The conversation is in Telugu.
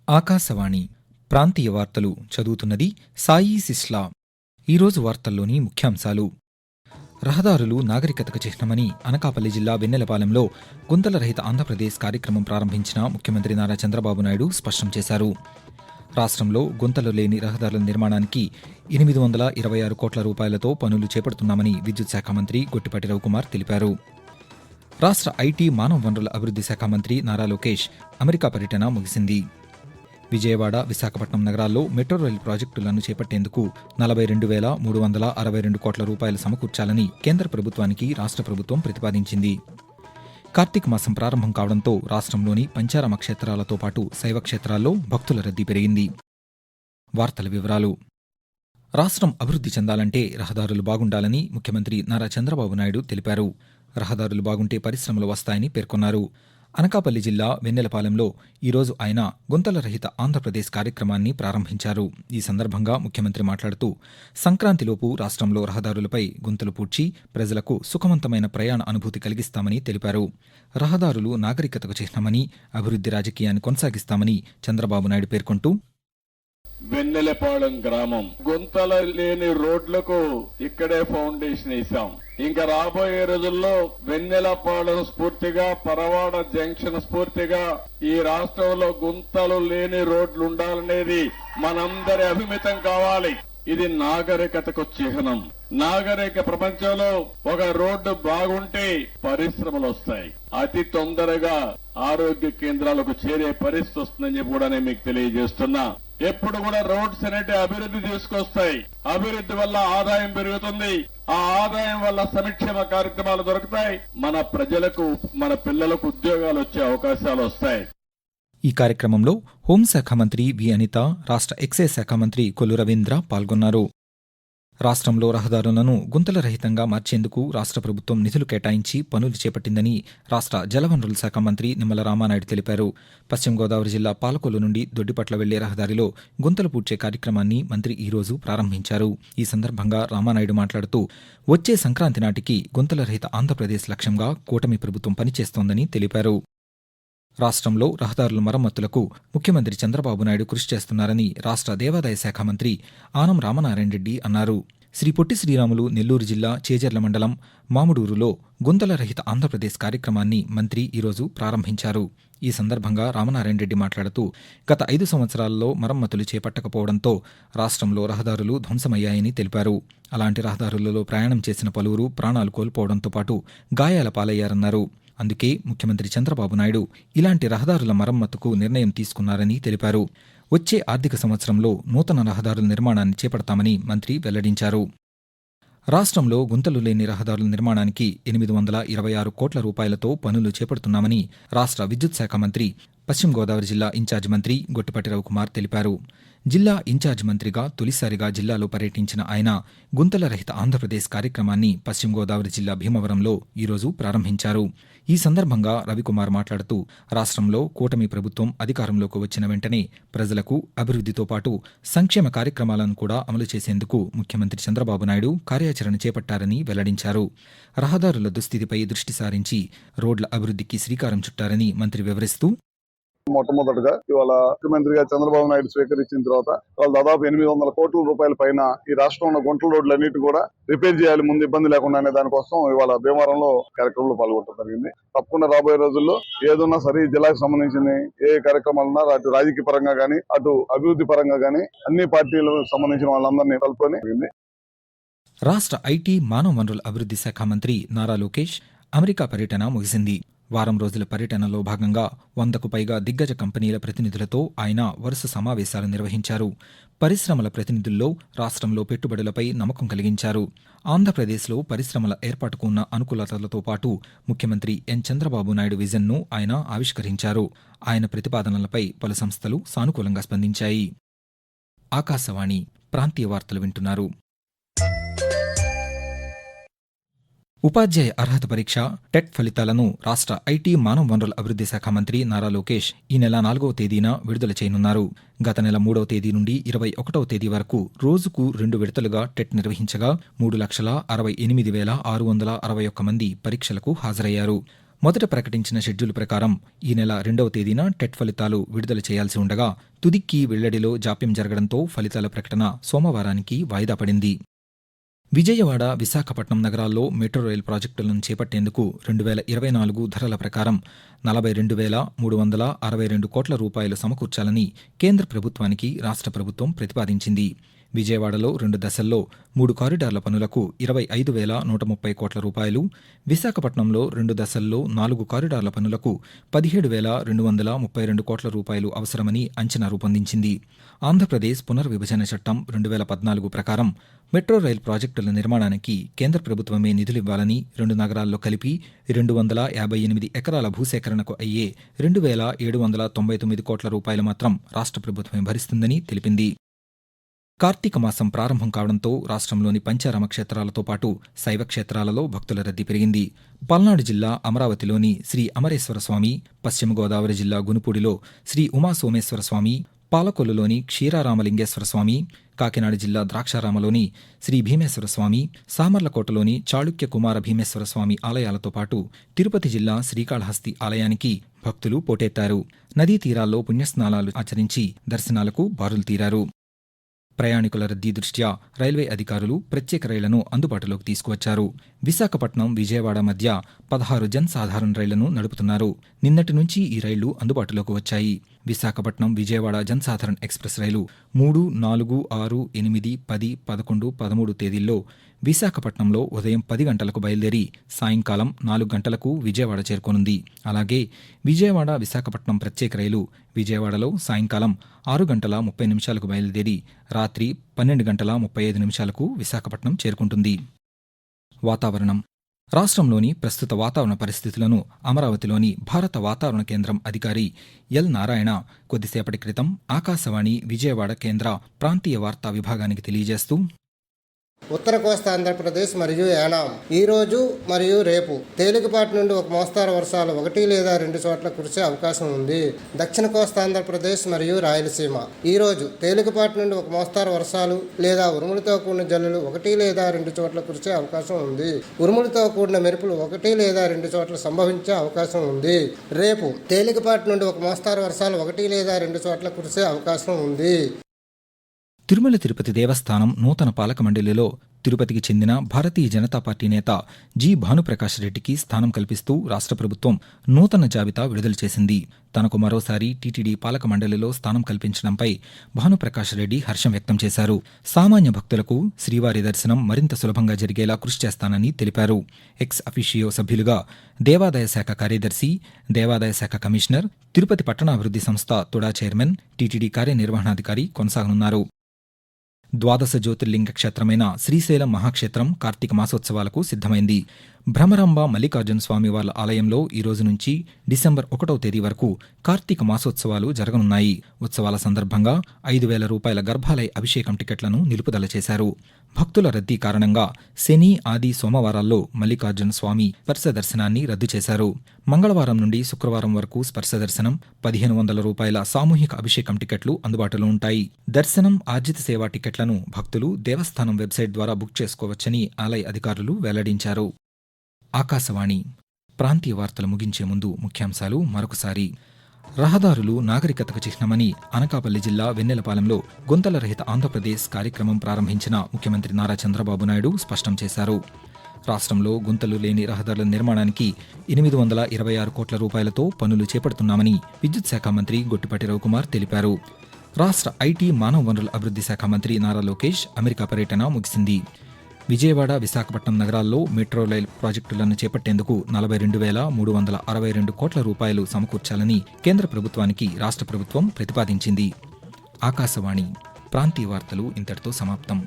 ఆకాశవాణి ప్రాంతీయ వార్తలు చదువుతున్నది సాయి సిస్లా. ఈరోజు వార్తల్లోని ముఖ్యాంశాలు: రహదారులు నాగరికతకు చిహ్నమని అనకాపల్లి జిల్లా వెన్నెలపాలెంలో గుంతల రహిత ఆంధ్రప్రదేశ్ కార్యక్రమం ప్రారంభించిన ముఖ్యమంత్రి నారా చంద్రబాబు నాయుడు స్పష్టం చేశారు. రాష్ట్రంలో గుంతలు లేని రహదారుల నిర్మాణానికి 826 కోట్ల రూపాయలతో పనులు చేపడుతున్నామని విద్యుత్ శాఖ మంత్రి గొట్టిపాటి రవికుమార్ తెలిపారు. రాష్ట్ర ఐటీ మానవ వనరుల అభివృద్ధి శాఖ మంత్రి నారా లోకేష్ అమెరికా పర్యటన ముగిసింది. విజయవాడ, విశాఖపట్నం నగరాల్లో మెట్రో రైలు ప్రాజెక్టులను చేపట్టేందుకు 42,362 కోట్ల రూపాయలు సమకూర్చాలని కేంద్ర ప్రభుత్వానికి రాష్ట్ర ప్రభుత్వం ప్రతిపాదించింది. కార్తీక మాసం ప్రారంభం కావడంతో రాష్ట్రంలోని పంచారామ క్షేత్రాలతో పాటు శైవ క్షేత్రాల్లో భక్తుల రద్దీ పెరిగింది. వార్తల వివరాలు: రాష్ట్రం అభివృద్ధి చెందాలంటే రహదారులు బాగుండాలని ముఖ్యమంత్రి నారా చంద్రబాబు నాయుడు తెలిపారు. రహదారులు బాగుంటే పరిశ్రమలు వస్తాయని పేర్కొన్నారు. అనకాపల్లి జిల్లా వెన్నెలపాలెంలో ఈరోజు ఆయన గుంతల రహిత ఆంధ్రప్రదేశ్ కార్యక్రమాన్ని ప్రారంభించారు. ఈ సందర్భంగా ముఖ్యమంత్రి మాట్లాడుతూ సంక్రాంతిలోపు రాష్ట్రంలో రహదారులపై గుంతలు పూడ్చి ప్రజలకు సుఖవంతమైన ప్రయాణ అనుభూతి కలిగిస్తామని తెలిపారు. రహదారులు నాగరికతకు చిహ్నమని, అభివృద్ధి రాజకీయాన్ని కొనసాగిస్తామని చంద్రబాబు నాయుడు పేర్కొంటూ, వెన్నెలపాలెం గ్రామం గుంతల లేని రోడ్లకు ఇక్కడే ఫౌండేషన్ వేశాం. ఇంకా రాబోయే రోజుల్లో వెన్నెలపాలెం స్ఫూర్తిగా, పరవాడ జంక్షన్ స్ఫూర్తిగా ఈ రాష్ట్రంలో గుంతలు లేని రోడ్లు ఉండాలనేది మనందరి అభిమితం కావాలి. ఇది నాగరికతకు చిహ్నం. నాగరిక ప్రపంచంలో ఒక రోడ్డు బాగుంటే పరిశ్రమలు వస్తాయి, అతి తొందరగా ఆరోగ్య కేంద్రాలకు చేరే పరిస్థితి వస్తుందని చెప్పి కూడా నేను మీకు తెలియజేస్తున్నా. ఎప్పుడు కూడా రోడ్స్ అనేటి అభివృద్ధి తీసుకొస్తాయి. అభివృద్ధి వల్ల ఆదాయం పెరుగుతుంది. ఆ ఆదాయం వల్ల సంక్షేమ కార్యక్రమాలు దొరుకుతాయి. మన ప్రజలకు, మన పిల్లలకు ఉద్యోగాలు వచ్చే అవకాశాలు వస్తాయి. ఈ కార్యక్రమంలో హోంశాఖ మంత్రి వి అనిత, రాష్ట్ర ఎక్సైజ్ శాఖ మంత్రి కొల్లు రవీంద్ర పాల్గొన్నారు. రాష్ట్రంలో రహదారులను గుంతల రహితంగా మార్చేందుకు రాష్ట్ర ప్రభుత్వం నిధులు కేటాయించి పనులు చేపట్టిందని రాష్ట్ర జలవనరుల శాఖ మంత్రి నిమ్మల రామానాయుడు తెలిపారు. పశ్చిమ గోదావరి జిల్లా పాలకొల్లు నుండి దొడ్డిపట్ల వెళ్లే రహదారిలో గుంతలు పూడ్చే కార్యక్రమాన్ని మంత్రి ఈరోజు ప్రారంభించారు. ఈ సందర్భంగా రామానాయుడు మాట్లాడుతూ వచ్చే సంక్రాంతి నాటికి గుంతల రహిత ఆంధ్రప్రదేశ్ లక్ష్యంగా కూటమి ప్రభుత్వం పనిచేస్తోందని తెలిపారు. రాష్ట్రంలో రహదారుల మరమ్మతులకు ముఖ్యమంత్రి చంద్రబాబు నాయుడు కృషి చేస్తున్నారని రాష్ట్ర దేవాదాయ శాఖ మంత్రి ఆనం రామనారాయణ రెడ్డి అన్నారు. శ్రీ పొట్టి శ్రీరాములు నెల్లూరు జిల్లా చేజర్ల మండలం మాముడూరులో గుంతల రహిత ఆంధ్రప్రదేశ్ కార్యక్రమాన్ని మంత్రి ఈరోజు ప్రారంభించారు. ఈ సందర్భంగా రామనారాయణ రెడ్డి మాట్లాడుతూ గత 5 సంవత్సరాల్లో మరమ్మతులు చేపట్టకపోవడంతో రాష్ట్రంలో రహదారులు ధ్వంసమయ్యాయని తెలిపారు. అలాంటి రహదారులలో ప్రయాణం చేసిన పలువురు ప్రాణాలు కోల్పోవడంతో పాటు గాయాల పాలయ్యారన్నారు. అందుకే ముఖ్యమంత్రి చంద్రబాబు నాయుడు ఇలాంటి రహదారుల మరమ్మతుకు నిర్ణయం తీసుకున్నారని తెలిపారు. వచ్చే ఆర్థిక సంవత్సరంలో నూతన రహదారుల నిర్మాణాన్ని చేపడతామని మంత్రి వెల్లడించారు. రాష్ట్రంలో గుంతలు లేని రహదారుల నిర్మాణానికి 826 కోట్ల రూపాయలతో పనులు చేపడుతున్నామని రాష్ట్ర విద్యుత్ శాఖ మంత్రి, పశ్చిమ గోదావరి జిల్లా ఇన్ఛార్జి మంత్రి గొట్టిపాటి రవికుమార్ తెలిపారు. జిల్లా ఇన్ఛార్జి మంత్రిగా తొలిసారిగా జిల్లాలో పర్యటించిన ఆయన గుంతల రహిత ఆంధ్రప్రదేశ్ కార్యక్రమాన్ని పశ్చిమ గోదావరి జిల్లా భీమవరంలో ఈరోజు ప్రారంభించారు. ఈ సందర్భంగా రవికుమార్ మాట్లాడుతూ రాష్ట్రంలో కూటమి ప్రభుత్వం అధికారంలోకి వచ్చిన వెంటనే ప్రజలకు అభివృద్ధితో పాటు సంక్షేమ కార్యక్రమాలను కూడా అమలు చేసేందుకు ముఖ్యమంత్రి చంద్రబాబు నాయుడు కార్యాచరణ చేపట్టారని వెల్లడించారు. రహదారుల దుస్థితిపై దృష్టి సారించి రోడ్ల అభివృద్ధికి శ్రీకారం చుట్టారని మంత్రి వివరిస్తూ, మొట్టమొదటిగా ఇవాళ ముఖ్యమంత్రిగా చంద్రబాబు నాయుడు స్వీకరించిన తర్వాత వాళ్ళు దాదాపు 800 కోట్ల రూపాయల పైన ఈ రాష్ట్రంలో గుంటల రోడ్లన్నిటి కూడా రిపేర్ చేయాలి, ముందు ఇబ్బంది లేకుండా అనే దానికోసం ఇవాళ భీమవరంలో కార్యక్రమంలో పాల్గొనడం జరిగింది. తప్పకుండా రాబోయే రోజుల్లో ఏదున్నా సరే ఈ జిల్లాకు సంబంధించిన ఏ కార్యక్రమాలున్నా అటు రాజకీయ పరంగా గానీ, అటు అభివృద్ధి పరంగా గానీ అన్ని పార్టీలకు సంబంధించిన వాళ్ళందరినీ కలుపుకొని. రాష్ట్ర ఐటీ మానవ వనరుల అభివృద్ధి శాఖ మంత్రి నారా లోకేష్ అమెరికా పర్యటన ముగిసింది. వారం రోజుల పర్యటనలో భాగంగా 100కు పైగా దిగ్గజ కంపెనీల ప్రతినిధులతో ఆయన వరుస సమావేశాలు నిర్వహించారు. పరిశ్రమల ప్రతినిధుల్లో రాష్ట్రంలో పెట్టుబడులపై నమ్మకం కలిగించారు. ఆంధ్రప్రదేశ్లో పరిశ్రమల ఏర్పాటుకు ఉన్న అనుకూలతలతో పాటు ముఖ్యమంత్రి ఎన్ చంద్రబాబు నాయుడు విజన్ను ఆయన ఆవిష్కరించారు. ఆయన ప్రతిపాదనలపై పలు సంస్థలు సానుకూలంగా స్పందించాయి. ఆకాశవాణి ప్రాంతీయ వార్తలు వింటున్నారు. ఉపాధ్యాయ అర్హత పరీక్ష టెట్ ఫలితాలను రాష్ట్ర ఐటీ మానవ వనరుల అభివృద్ధి శాఖ మంత్రి నారా లోకేష్ ఈ నెల 4వ తేదీన విడుదల చేయనున్నారు. గత నెల 3వ తేదీ నుండి 21వ తేదీ వరకు రోజుకు 2 విడతలుగా టెట్ నిర్వహించగా 3,68,661 మంది పరీక్షలకు హాజరయ్యారు. మొదట ప్రకటించిన షెడ్యూల్ ప్రకారం ఈ నెల 2వ తేదీన టెట్ ఫలితాలు విడుదల చేయాల్సి ఉండగా తుదికి వెల్లడిలో జాప్యం జరగడంతో ఫలితాల ప్రకటన సోమవారానికి వాయిదా పడింది. విజయవాడ, విశాఖపట్నం నగరాల్లో మెట్రో రైల్ ప్రాజెక్టులను చేపట్టేందుకు 2024 ధరల ప్రకారం 42,362 కోట్ల రూపాయలు సమకూర్చాలని కేంద్ర ప్రభుత్వానికి రాష్ట్ర ప్రభుత్వం ప్రతిపాదించింది. విజయవాడలో 2 దశల్లో 3 కారిడార్ల పనులకు 25,130 కోట్ల రూపాయలు, విశాఖపట్నంలో 2 దశల్లో 4 కారిడార్ల పనులకు 17,232 కోట్ల రూపాయలు అవసరమని అంచనా రూపొందించింది. ఆంధ్రప్రదేశ్ పునర్విభజన చట్టం 2014 ప్రకారం మెట్రో రైల్ ప్రాజెక్టుల నిర్మాణానికి కేంద్ర ప్రభుత్వమే నిధులివ్వాలని 2 నగరాల్లో కలిపి 258 ఎకరాల భూసేకరణకు అయ్యే 2,799 కోట్ల రూపాయలు మాత్రం రాష్ట్ర ప్రభుత్వమే భరిస్తుందని తెలిపింది. కార్తీక మాసం ప్రారంభం కావడంతో రాష్ట్రంలోని పంచారామ క్షేత్రాలతో పాటు శైవ క్షేత్రాలలో భక్తుల రద్దీ పెరిగింది. పల్నాడు జిల్లా అమరావతిలోని శ్రీ అమరేశ్వర స్వామి, పశ్చిమ గోదావరి జిల్లా గునుపూడిలో శ్రీ ఉమాసోమేశ్వర స్వామి, పాలకొల్లులోని క్షీరారామలింగేశ్వర స్వామి, కాకినాడ జిల్లా ద్రాక్షారామలోని శ్రీ భీమేశ్వర స్వామి, సామర్లకోటలోని చాళుక్య కుమార భీమేశ్వర స్వామి ఆలయాలతో పాటు తిరుపతి జిల్లా శ్రీకాళహస్తి ఆలయానికి భక్తులు పోటెత్తారు. నదీ తీరాల్లో పుణ్యస్నానాలు ఆచరించి దర్శనాలకు బారులు తీరారు. ప్రయాణికుల రద్దీ దృష్ట్యా రైల్వే అధికారులు ప్రత్యేక రైళ్లను అందుబాటులోకి తీసుకువచ్చారు. విశాఖపట్నం, విజయవాడ మధ్య 16 జన్ సాధారణ రైళ్లను నడుపుతున్నారు. నిన్నటి నుంచి ఈ రైళ్లు అందుబాటులోకి వచ్చాయి. విశాఖపట్నం, విజయవాడ జన్ సాధారణ ఎక్స్ప్రెస్ రైలు 3, 4, 6, 8, 10, 11, 13 తేదీల్లో విశాఖపట్నంలో ఉదయం 10 గంటలకు బయలుదేరి సాయంకాలం 4 గంటలకు విజయవాడ చేరుకోనుంది. అలాగే విజయవాడ, విశాఖపట్నం ప్రత్యేక రైలు విజయవాడలో సాయంకాలం 6 గంటల 30 నిమిషాలకు బయలుదేరి రాత్రి 12 గంటల 35 నిమిషాలకు విశాఖపట్నం చేరుకుంటుంది. వాతావరణం. రాష్ట్రంలోని ప్రస్తుత వాతావరణ పరిస్థితులను అమరావతిలోని భారత వాతావరణ కేంద్రం అధికారి ఎల్ నారాయణ కొద్దిసేపటి క్రితం ఆకాశవాణి విజయవాడ కేంద్ర ప్రాంతీయ వార్తా విభాగానికి తెలియజేస్తూ, ఉత్తర కోస్తా ఆంధ్రప్రదేశ్ మరియు యానాం ఈ రోజు మరియు రేపు తేలికపాటి నుండి ఒక మోస్తారు వర్షాలు 1 లేదా 2 చోట్ల కురిసే అవకాశం ఉంది. దక్షిణ కోస్తా ఆంధ్రప్రదేశ్ మరియు రాయలసీమ ఈ రోజు తేలికపాటి నుండి ఒక మోస్తారు వర్షాలు లేదా ఉరుములతో కూడిన జల్లులు 1 లేదా 2 చోట్ల కురిసే అవకాశం ఉంది. ఉరుములతో కూడిన మెరుపులు 1 లేదా 2 చోట్ల సంభవించే అవకాశం ఉంది. రేపు తేలికపాటి నుండి ఒక మోస్తారు వర్షాలు 1 లేదా 2 చోట్ల కురిసే అవకాశం ఉంది. తిరుమల తిరుపతి దేవస్థానం నూతన పాలక మండలిలో తిరుపతికి చెందిన భారతీయ జనతా పార్టీ నేత జి భానుప్రకాష్ రెడ్డికి స్థానం కల్పిస్తూ రాష్ట్ర ప్రభుత్వం నూతన జాబితా విడుదల చేసింది. తనకు మరోసారి టీటీడీ పాలక మండలిలో స్థానం కల్పించడంపై భానుప్రకాష్ రెడ్డి హర్షం వ్యక్తం చేశారు. సామాన్య భక్తులకు శ్రీవారి దర్శనం మరింత సులభంగా జరిగేలా కృషి చేస్తానని తెలిపారు. ఎక్స్ అఫీషియో సభ్యులుగా దేవాదాయ శాఖ కార్యదర్శి, దేవాదాయ శాఖ కమిషనర్, తిరుపతి పట్టణాభివృద్ధి సంస్థ తుడా చైర్మన్, టీటీడీ కార్యనిర్వహణాధికారి కొనసాగనున్నారు. ద్వాదశ జ్యోతిర్లింగ క్షేత్రమైన శ్రీశైలం మహాక్షేత్రం కార్తీక మాసోత్సవాలకు సిద్ధమైంది. భ్రమరాంబ మల్లికార్జున స్వామివార్ల ఆలయంలో ఈ రోజు నుంచి డిసెంబర్ 1వ తేదీ వరకు కార్తీక మాసోత్సవాలు జరగనున్నాయి. ఉత్సవాల సందర్భంగా 5,000 రూపాయల గర్భాలయ అభిషేకం టికెట్లను నిలుపుదల చేశారు. భక్తుల రద్దీ కారణంగా శని, ఆది, సోమవారాల్లో మల్లికార్జున స్వామి స్పర్శ దర్శనాన్ని రద్దు చేశారు. మంగళవారం నుండి శుక్రవారం వరకు స్పర్శ దర్శనం, 1,500 రూపాయల సామూహిక అభిషేకం టికెట్లు అందుబాటులో ఉంటాయి. దర్శనం, ఆర్జిత సేవా టికెట్లను భక్తులు దేవస్థానం వెబ్సైట్ ద్వారా బుక్ చేసుకోవచ్చని ఆలయ అధికారులు వెల్లడించారు. ఆకాశవాణి ప్రాంతీయ వార్తలు ముగించే ముందు ముఖ్యాంశాలు మరొకసారి. రహదారులు నాగరికతకు చిహ్నమని అనకాపల్లి జిల్లా వెన్నెలపాలెంలో గుంతల రహిత ఆంధ్రప్రదేశ్ కార్యక్రమం ప్రారంభించిన ముఖ్యమంత్రి నారా చంద్రబాబు నాయుడు స్పష్టం చేశారు. రాష్ట్రంలో గుంతలు లేని రహదారుల నిర్మాణానికి 826 కోట్ల రూపాయలతో పనులు చేపడుతున్నామని విద్యుత్ శాఖ మంత్రి గొట్టిపాటి రవికుమార్ తెలిపారు. రాష్ట్ర ఐటీ, మానవ వనరుల అభివృద్ధి శాఖ మంత్రి నారా లోకేష్ అమెరికా పర్యటన ముగిసింది. విజయవాడ, విశాఖపట్నం నగరాల్లో మెట్రో రైల్ ప్రాజెక్టులను చేపట్టేందుకు 42,362 కోట్ల రూపాయలు సమకూర్చాలని కేంద్ర ప్రభుత్వానికి రాష్ట్ర ప్రభుత్వం ప్రతిపాదించింది. ఆకాశవాణి ప్రాంతీయ వార్తలు ఇంతటితో సమాప్తం.